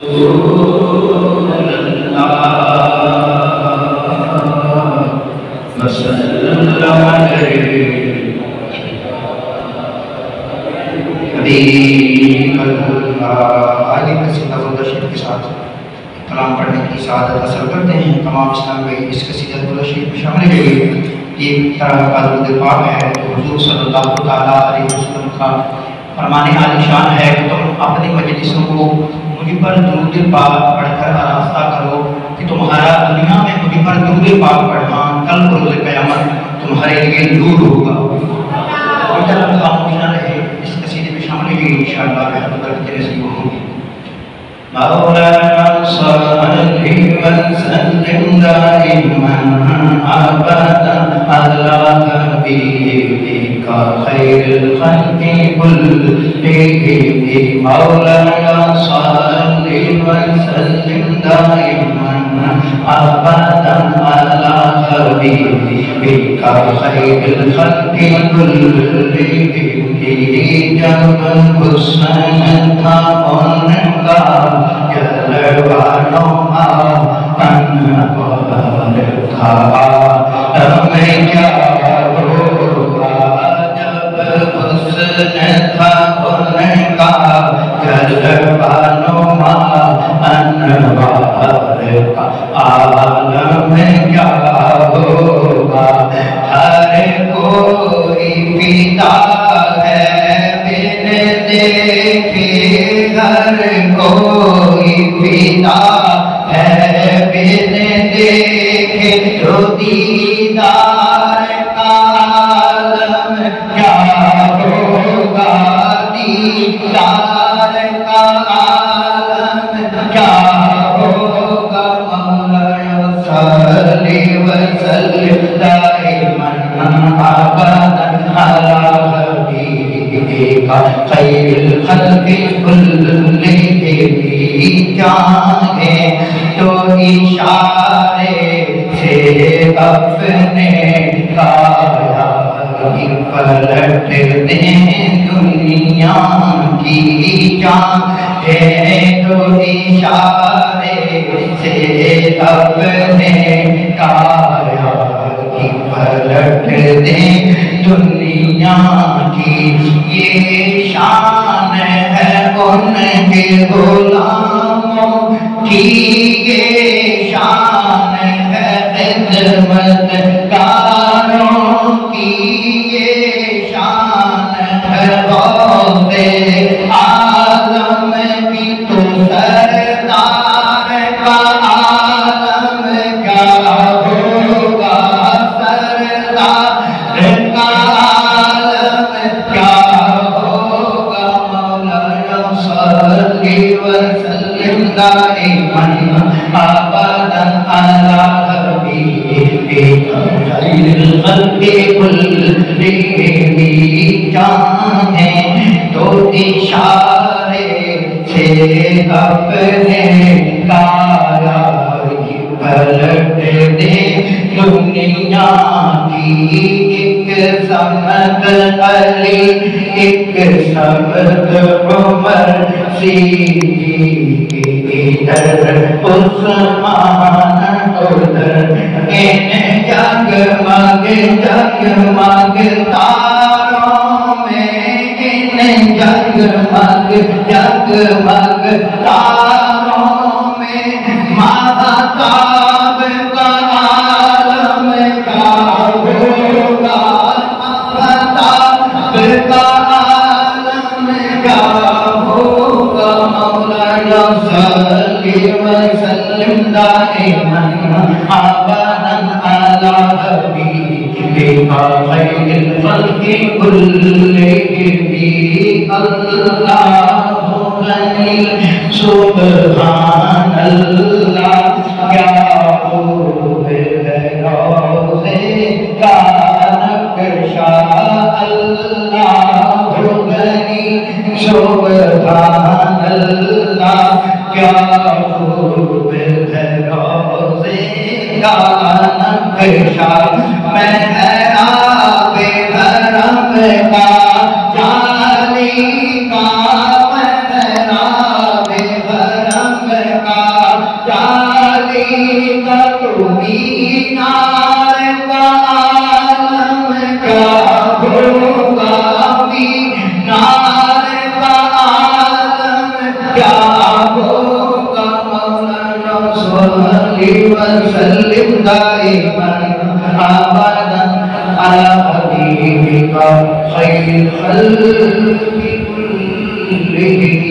آگے قصیدہ شریف کے ساتھ کلام پڑھنے کی سعادت حاصل کرتے ہیں۔ تمام اسلام بھائی اس قصیدہ شریف میں شامل ہوئے۔ یہ طرح کا درود پاک ہے تو حضور صلی اللہ تعالیٰ علیہ وسلم کا فرمان عالی شان ہے کہ تم اپنی مجلسوں کو مجھ پر درود پاک پڑھ کر آراستہ کرو کہ تمہارا دنیا میں مجھ پر درود پاک پڑھنا کل روز قیامت تمہارے لیے نور ہوگا۔ اور جب خاموش نہ رہے اس قصیدے میں شامل ہوئے انشاءاللہ بہت برکتیں نصیب ہوں گی۔ مولانا صلی وسلم دائما ابدا على حبيبك خير الخلق كلهم مولانا صلی وسلم دائما ابدا على حبيبك خير الخلق كلهم جب حسن تھا ان کا جلوانوں انوار تھا ہمیں کیا ہوگا جب حسن تھا ان کا جلوانوں انوار تھا عالم کیا ہوگا ہر کوئی پیتا ہر کوئی پیتا ہے بن دیکھے تو دیدار کا عالم کیا ہوگا دیدار کا عالم کیا ہوگا مولانا صلی وسلم دائما ابدا علی خیر الخلق كلهم چاہے تو اشارے سے اپنے کایا پلٹ دیں دنیا کی چاہے تو اشارے سے اپنے کایا پلٹ دیں دنیا کی یہ شان ہے ان کے غلاموں کی یہ شان ہے خدمت کاروں کی یہ شان ہے غوث اعظم کی تو سردار کا عالم کیا ہوگا سردار کا عالم کیا ہوگا مولانا صلی وسلم دائما ابدا علی حبیبک خیر الخلق كلهم چاہیں تو اشارے سے اپنے کایا پلٹ دے دنیا کی ایک سمت علی ایک سمت عمر صدیق ادھر عثمان ادھر ان جگمگ جگمگ تاروں میں ان جگمگ جگمگ تاروں میں مہتاب کا عالم کیا ہوگا مہتاب کا عالم کیا ہوگا مولانا صلی وسلم دائما ابدا علی حبیبک خیر الخلق كلهم اللہ غنی سبحان اللہ کیا خوب ہے روضے کا نقشہ اللہ غنی سبحان اللہ کیا خوب ہے روضے کا نقشہ محراب حرم کا جالی کا محراب حرم جالی کا تو مینار کا عالم کیا ہوگا مینار کا عالم کیا ہوگا مولانا صلی وسلم دائما ابدا على حبيبك خير الخلق كلهم.